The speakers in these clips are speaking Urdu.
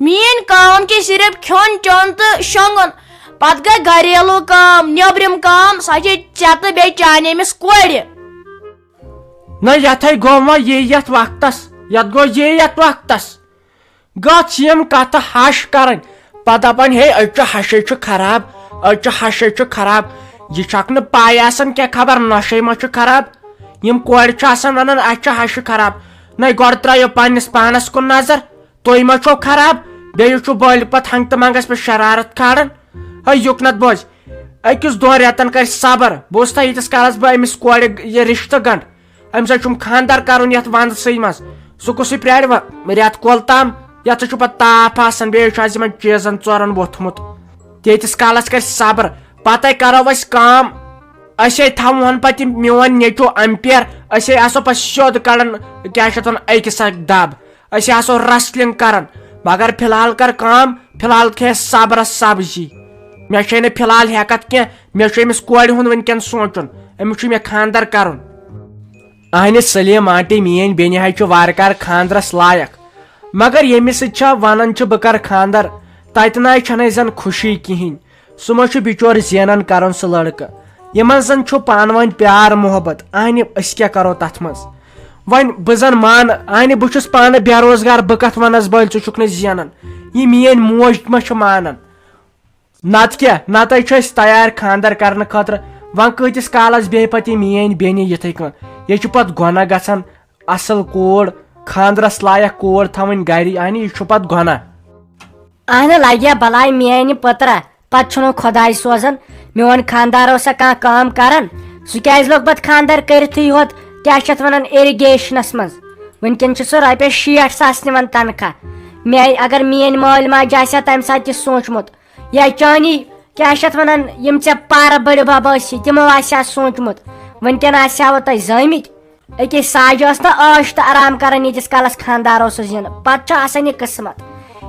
مین کام کی صرف کھیون چون تو شونگن پتہ گئی گھریلو کام نیبرم کام سہ چے تو بیٚیہِ چانہِ أمِس کورِ نہ یتھے گو وۄنۍ یی یتھ وقتس یتھ گو یی یتھ وقتس گژھ یم کتھ ہش کرن پتہ دپان ہے أڑۍ ہشے چھُ خراب أڑۍ ہشے چھُ خراب یہ چھکھ نہٕ پاے آسان کینٛہہ خبر نشے ما چھُ خراب یم کورِ چھِ آسان ونان اسہِ چھِ ہشہِ خراب نہ گۄڈٕ ترٲیِو پننس پانس کُن نظر تُہۍ ما چھو خراب بیٚیہِ چھُ بٔلۍ پتہٕ ہنگتہٕ منگس پٮ۪ٹھ شرارت کھالان ہے یُکنت بوز أکِس دۄن رٮ۪تن کر صبر بہٕ اوسُس تھا ییٖتِس کالس بہٕ أمِس کورِ یہِ رشتہٕ گنٛڈ أمِس سۭتۍ چھُم خانٛدر کرُن یتھ ونٛدسٕے منٛز سُہ کُسٕے پرٛارِ وۄنۍ رٮ۪تہٕ کول تام یتھ چھُ پتہٕ تاپھ آسان بیٚیہِ چھُ آز یِمن چیٖزن ژورن ووٚتھمُت تیٖتِس کالس کر صبر پتے کرو أسۍ کٲم أسے تھاوہون پتہٕ یہِ میون نیٚچو امپیر أسے آسو پتہٕ سیوٚد کڑان کیاہ چھِ اتھ ونان أکِس اکھ دب أسے آسو رسلنگ کران مگر فی الحال کر کٲم فی الحال کھے صبرس سبزی مےٚ چھے نہٕ فی الحال ہیکتھ کینٛہہ مےٚ چھُ أمِس کورِ ہُنٛد وٕنکیٚن سونٛچُن أمِس چھُ مےٚ خانٛدر کرُن اہنہِ سلیٖم آنٹی میٲنۍ بیٚنہِ حظ چھُ وارٕ کارٕ خانٛدرس لایق مگر ییٚمِس سۭتۍ چھا ونان چھِ بہٕ کرٕ خانٛدر تتہِ نہ چھنہٕ زن خوشی کہیٖنۍ سُہ ما چھُ بِچور زینان کرُن سُہ لڑکہٕ یِمن زن چھُ پانہٕ ؤنۍ پیار محبت اہنہِ أسۍ کیاہ کرو تتھ منٛز وۄنۍ بہٕ زن مانہٕ اہنہِ بہٕ چھُس پانہٕ بے روزگار بہٕ کتھ ونس بٔلۍ ژٕ چھُکھ نہٕ زینان یہِ میٲنۍ موج ما چھِ مانان نتہٕ کیاہ نتہٕ چھِ أسۍ تیار خانٛدر کرنہٕ خٲطرٕ وۄنۍ کۭتِس کالس بیٚیہِ پتہٕ یہِ میٲنۍ بیٚنہِ یِتھٕے کٔنۍ یہِ چھُ پتہٕ گۄناہ گژھان اصل کوٗر خانٛدرس لایق کوٗر تھاوٕنۍ گرِ اہنہِ یہِ چھُ پتہٕ گۄناہ اہنہِ لگیا بلاے میانہِ پٔترا پتہٕ چھُنہٕ خۄداے سوزان میون خاندار اوسا کانٛہہ کٲم کران سُہ کیازِ لوگ پتہٕ خاندر کٔرتھٕے یوت کیاہ چھِ اتھ ونان اِرِگیشنس منٛز وٕنکیٚن چھُ سُہ رۄپیس 60,000 نِوان تنخواہ مےٚ اگر میٲنۍ مٲلۍ ماجہِ آسہِ ہا تمہِ ساتہٕ تہِ سوٗنٛچمُت یا چانی کیاہ چھِ اتھ ونان یِم ژےٚ پارٕ بٔڑِ بب ٲسی تِمو آسہِ ہا سوٗنٛچمُت وٕنکیٚن آسہِ ہاوٕ تۄہہِ زٲمٕتۍ أکے ساجہِ ٲس نہٕ عٲش تہٕ آرام کران ییٖتِس کالس خاندار اوسُس یِنہٕ پتہٕ چھُ آسان یہِ قٕسمت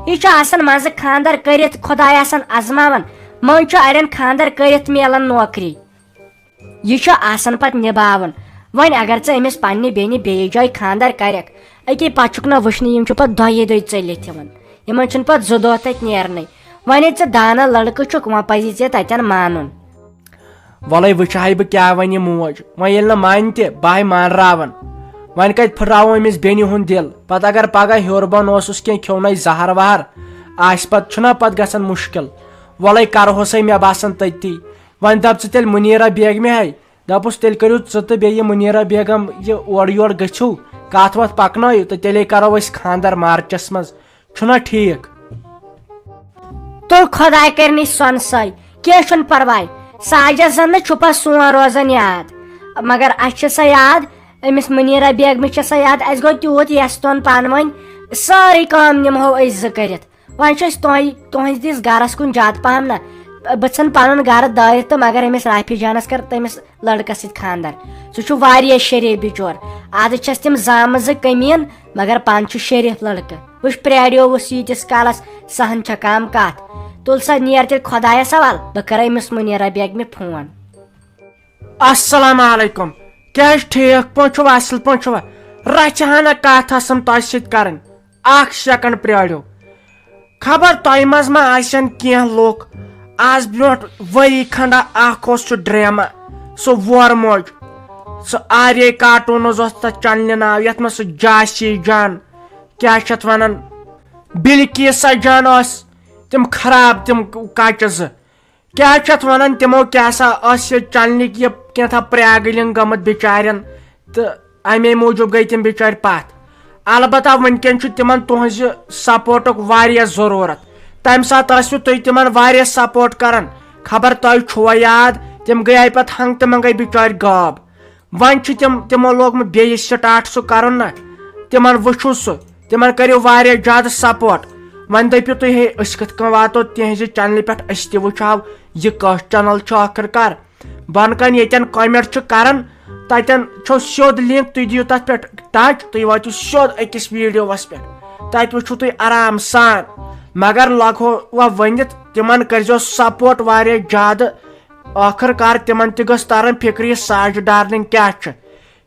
یہِ چھُ آسان منٛزٕ خاندر کٔرِتھ خۄداے آسان ازماوان منٛزٕ چھُ اڑٮ۪ن خاندر کٔرِتھ مِلان نوکری یہِ چھُ آسان پتہٕ نِباوُن وۄنۍ اگر ژٕ أمِس پننہِ بیٚنہِ بیٚیِس جایہِ خاندر کرکھ أکے پتہٕ چھُکھ نہٕ وٕچھنہٕ یِم چھِ پتہٕ دۄیے دۄہہِ ژٔلِتھ یِوان یِمن چھُنہٕ پتہٕ 2 دۄہ تتہِ نیرنٕے وۄنۍ ژٕ دانا لڑکہٕ چھُکھ وۄنۍ پزی ژےٚ تتٮ۪ن مانُن وَلے وٕچھِ ہا بہٕ کیاہ وَنہِ موج وۄنۍ ییٚلہِ نہٕ مانہِ تہِ بہٕ ہاے مانراوان وۄنۍ کتہِ پھٕٹراوو أمِس بیٚنہِ ہُنٛد دِل پتہٕ اگر پگہہ ہیوٚر بۄن اوسُس کینٛہہ کھیوٚونَے زہر وہر آسہِ پتہٕ چھُنہ پتہٕ گژھان مُشکل وَلے کرہوسے مےٚ باسان تٔتی وۄنۍ دپ ژٕ تیٚلہِ مُنیٖرا بیگمہِ ہاے دپُس تیٚلہِ کٔرِو ژٕ تہٕ بیٚیہِ یہِ مُنیٖرا بیگم یہِ اورٕ یورٕ گٔژھِو کتھ وتھ پکنٲیِو تہٕ تیٚلے کرو أسۍ خاندر مارچس منٛز چھُنہ ٹھیٖک تہٕ خۄداے کرنٕے سۄنسٲے کینٛہہ چھُنہٕ پرواے ساجس زن نہٕ چھُ پتہٕ سون روزان یاد مگر اسہِ چھِ سۄ یاد أمِس مُنیٖرا بیگمہِ چھِ سۄ یاد اسہِ گوٚو تیوٗت یژھتون پانہٕ ؤنۍ سٲرٕے کٲم نِمہو أسۍ 2 کٔرِتھ وۄنۍ چھُ أسۍ تُہنٛدِس گرس کُن زیادٕ پہم نہ بہٕ ژھٕن پنُن گرٕ دٲرِتھ تہٕ مگر أمِس رافی جانس کر تٔمِس لڑکس سۭتۍ خاندر سُہ چھُ واریاہ شریٖف بِچور آز چھس تِم زامٕژ کٔمیٖن مگر پانہٕ چھُ شریٖف لڑکہٕ وٕچھ پرٛاریووُس ییٖتِس کالس سہن چھےٚ کام کتھ تُل سا نیر تیٚلہِ خۄدایس حوال بہٕ کرٕ أمِس مُنیٖرا بیگمہِ فون السلام علیکم کیٛاہ چھِ ٹھیٖک پٲٹھۍ چھُوا اصل پٲٹھۍ چھُوا رچھِ ہنا کتھ ٲسٕم تۄہہِ سۭتۍ کرٕنۍ 1 سیکنڈ پرٛاریو خبر تۄہہِ منٛز ما آسن کینٛہہ لُکھ آز برونٛٹھ ؤری کھنڈا اکھ اوس سُہ ڈرامہ سُہ وور موج سُہ آرے کارٹوٗنز اوس تتھ چنلہِ ناو یتھ منٛز سُہ جاسی جان کیاہ چھِ اتھ ونان بلکیسا جان ٲس تِم خراب تِم کچہِ 2 کیاہ چھِ اتھ ونان تِمو کیاہ سا ٲس یہِ چنلِک یہِ کینٛژھا پرٛاگلِنگ گٔمٕژ بِچارٮ۪ن تہٕ امے موٗجوٗب گٔے تِم بِچٲرۍ پتھ البتہ وٕنکیٚن چھُ تِمن تُہنٛزِ سپورٹُک واریاہ ضروٗرت تمہِ ساتہٕ ٲسوٕ تُہۍ تِمن واریاہ سپورٹ کران خبر تۄہہِ چھُوا یاد تِم گٔیے پتہٕ ہنگتہٕ منگے بِچٲرۍ غٲب وۄنۍ چھُ تِمو لوگمُت بیٚیہِ سٹارٹ سُہ کرُن نہ تِمن وٕچھو سُہ تِمن کٔرِو واریاہ زیادٕ سپورٹ وۄنۍ دٔپِو تُہۍ ہے أسۍ کِتھ کٔنۍ واتو تِہنٛزِ چنلہِ پٮ۪ٹھ أسۍ تہِ وٕچھہو یہِ کۄس چنل چھُ آخر کار بۄنہٕ کَنۍ ییٚتٮ۪ن کمنٹ چھُ کران تتٮ۪ن چھو سیوٚد لِنک تُہۍ دِیِو تتھ پٮ۪ٹھ ٹچ تُہۍ وٲتِو سیوٚد أکِس ویٖڈیووس پٮ۪ٹھ تتہِ وٕچھِو تُہۍ آرام سان مگر لگہو ؤنِتھ تِمن کٔرزیٚو سپورٹ واریاہ زیادٕ ٲخر کار تِمن تہِ گٔژھ ترٕنۍ فِکرِ یہِ ساجہِ ڈارلِنگ کیاہ چھِ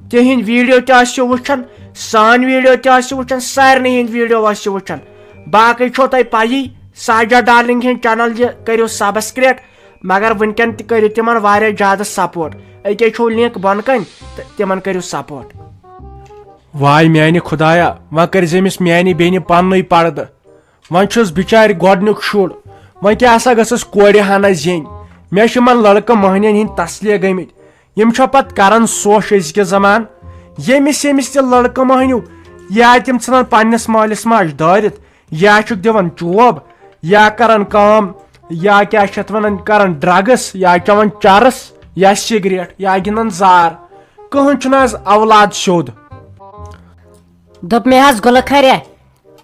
تِہنٛدۍ ویٖڈیو تہِ ٲسِو وٕچھان سٲنۍ ویٖڈیو تہِ ٲسِو وٕچھان سارنٕے ہٕنٛدۍ ویٖڈیو ٲسِو وٕچھان باقی چھو تۄہہِ پایی ساجا ڈارلنگ ہند چینل یہ کرو سبسکرائب مگر ونکین تہ کرو تمن واریاہ زیادہ سپورٹ اکے چھو لنک بن کن تہ تمن کرو سپورٹ. وای میانہ خدایا وۄنۍ کٔرۍ أمِس میانہِ بیٚنہِ پننُے پردٕ وۄنۍ چھُس بِچارِ گۄڈنیُک شُر وۄنۍ کیٛاہ سا گٔژھٕس کورِ ہنا زیٚنۍ مےٚ چھِ یِمن لڑکہٕ مٔہنین ہٕنٛدۍ تسلیہ گٔمٕتۍ یِم چھا پتہٕ کران سوش أزکہِ زمان ییٚمِس تہِ لڑکہٕ مٔہنیو یا تِم ژھٕنان پننس مٲلِس ماجہِ دٲرِتھ یا چھُکھ دِوان چوب یا کران کٲم یا کیٛاہ چھِ اتھ ونان کران ڈرگس یا چٮ۪وان چرس یا سگریٹ یا گِنٛدان زار کٕہۭنۍ چھُنہٕ آز اولاد سیوٚد. دوٚپ مےٚ حظ گُلہٕ کھرے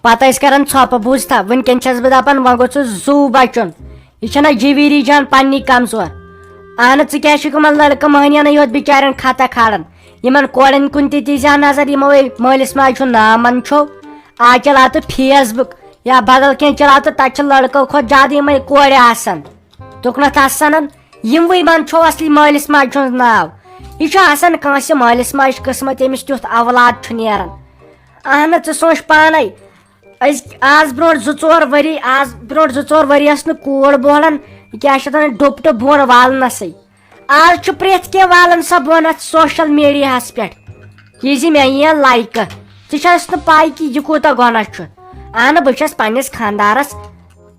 پتہٕ ٲسۍ کران ژھۄپہٕ بوٗزتھا وٕنکیٚن چھس بہٕ دپان وۄنۍ گوٚژھُس زوٗ بچُن یہِ چھنہ جویٖری جان پننی کمزور اہنہٕ ژٕ کیٛاہ چھُکھ یِمن لڑکہٕ مٔہنینٕے یوت بچارٮ۪ن خطا کھالان یِمن کورٮ۪ن کُن تہِ دیٖزِ نظر یِمو مٲلِس ماجہِ ہُنٛد ناو من چھو آز چلاو تہٕ فیس بُک یا بدل کینٛہہ چلاو تہٕ تتہِ چھِ لڑکو کھۄتہٕ زیادٕ یِمے کورِ آسان تُکنتھ آسان یِموٕے من چھو اصلی مٲلِس ماجہِ ہُنٛد ناو یہِ چھُ آسان کٲنٛسہِ مٲلِس ماجہِ قٕسمت ییٚمِس تیُتھ اولاد چھُ نیران. اہنہٕ ژٕ سونٛچ پانے آز برونٛٹھ 2-4 ؤری ٲس نہٕ کوٗر بولان کیٛاہ چھِ اتھ ڈُپٹہٕ بۄن والنسٕے آز چھُ پرٛٮ۪تھ کینٛہہ والان سۄ بۄن اتھ سوشل میڈیاہس پٮ۪ٹھ یہِ زِ مےٚ یِیَن لایکہٕ ژےٚ چھَس نہٕ پاے کہِ یہِ کوٗتاہ گۄناہ چھُ. اہنہٕ بہٕ چھس پننس خانٛدارس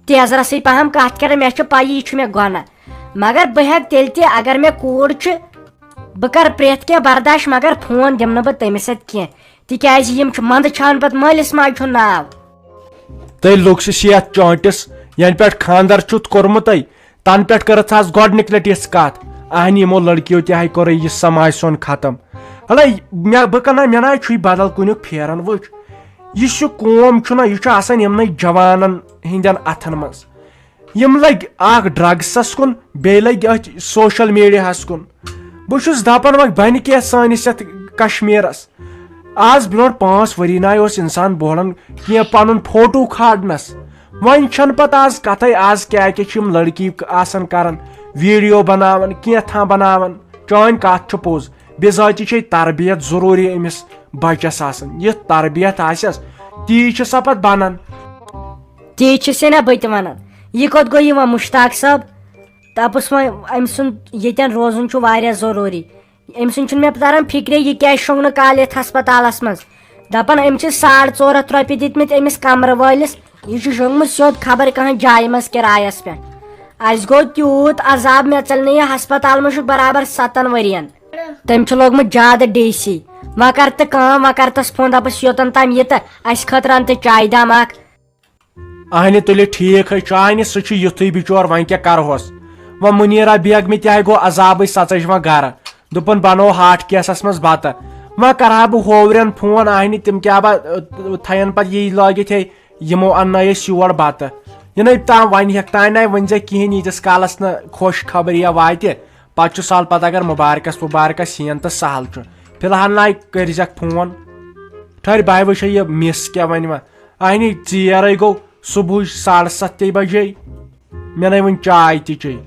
تیزرسٕے پہم کتھ کران مےٚ چھِ پایی یہِ چھُ مےٚ گۄناہ مگر بہٕ ہٮ۪کہٕ تیٚلہِ تہِ اگر مےٚ کوٗر چھِ بہٕ کرٕ پرٛٮ۪تھ کینٛہہ برداش مگر فون دِمہٕ نہٕ بہٕ تٔمِس اتھِ کینٛہہ تِکیٛازِ یِم چھِ منٛدٕ چھان پتہٕ مٲلِس ماجہِ ہُنٛد ناو. تُہۍ لوٚگسِس یتھ چونٛٹس ینہٕ پٮ۪ٹھ خانٛدر چھُتھ کوٚرمُتٕے تنہٕ پٮ۪ٹھ کٔرٕتھ حظ گۄڈنِکۍ لٹہِ یِژھ کتھ اہنہِ یِمو لڑکیو تہِ ہاے کوٚرُے یہِ سماج سون ختم. ہلے بہٕ کنہا مےٚ نہ چھُے بدل کُنیُک پھیران وٕچھ یُس یہِ قوم چھُنہ یہِ چھُ آسان یِمنٕے جوانن ہٕنٛدٮ۪ن اتھن منٛز یِم لٔگۍ اکھ ڈرگسس کُن بیٚیہِ لٔگۍ أتھۍ سوشل میڈیاہس کُن. بہٕ چھُس دپان وۄنۍ بنہِ کینٛہہ سٲنِس یتھ کشمیٖرس آز برونٛٹھ 5 ؤری ناے اوس انسان بولان کینٛہہ پنُن فوٹو کھالنس وۄنۍ چھنہٕ پتہٕ آز کتھے آز کیٛاہ چھِ یِم لڑکی آسان کران ویڈیو بناوان کینٛہہ بناوان چٲنۍ کتھ چھِ پوٚز بِذٲتی چھے تربیت ضروٗری أمِس بچس آسان یِتھ تربیت آسٮ۪س تی چھِ سۄ پتہٕ بنان. تی چھُسے نہ بہٕ تہِ ونان یہِ کوٚت گوٚو یِوان مُشتاق صٲب دپُس وۄنۍ أمۍ سُنٛد ییٚتٮ۪ن روزُن چھُ واریاہ ضروٗری أمۍ سُنٛد چھُنہٕ مےٚ تران فِکرے یہِ کیٛازِ شۄنٛگ نہٕ کالہٕ یتھ ہسپتالس منٛز دپان أمۍ چھِ 450 رۄپیہِ دِتمٕتۍ أمِس کمرٕ وٲلِس یہِ چھُ شۄنٛگمُت سیوٚد خبر کانٛہہ جایہِ منٛز کِرایس پٮ۪ٹھ اسہِ گوٚو تیوٗت عذاب مےٚ ژٔلۍ نہٕ یہِ ہسپتال منٛز چھُ برابر 7 ؤرین تٔمۍ چھُ لوگمُت زیادٕ ڈی سی وۄنۍ کر تہٕ کٲم وۄنۍ کر تس فون دپس یوٚتن تام یہِ تہٕ اسہِ خٲطرٕ ان تہٕ چایہِ دام اکھ. اہنہِ تُلہِ ٹھیٖک حظ چھُ اہنہِ سُہ چھُ یُتھُے بِچور وۄنۍ کیٛاہ کرہوس وۄنۍ مُنیٖرا بیگمہِ تہِ ہاے گوٚو عذابٕے سۄ ژٔج وۄنۍ گرٕ دوٚپُن بنو ہاٹ کیسس منٛز بتہٕ وۄنۍ کرہا بہٕ ہوورٮ۪ن فون اہنہِ تِم کیٛاہ با تھاین پتہٕ یی لٲگِتھ ہے یِمو اننٲے أسۍ یور بتہٕ یِنَے تام وۄنۍ ہٮ۪کھ تانۍ ناے ؤنۍ زِ کِہینۍ ییٖتِس کالس نہٕ خۄش خبریا واتہِ پتہٕ چھُ سہل پتہٕ اگر مُبارکس یِن تہٕ سہل چھُ فی الحال ناے کٔرزٮ۪کھ فون ٹھٔہر بہٕ وٕچھے یہِ مِس کیٛاہ وَنہِ وۄنۍ اہنہِ ژیرے گوٚو صبحٕچ 7:30 بجے مےٚ نَے وٕنہِ چاے تہِ چے.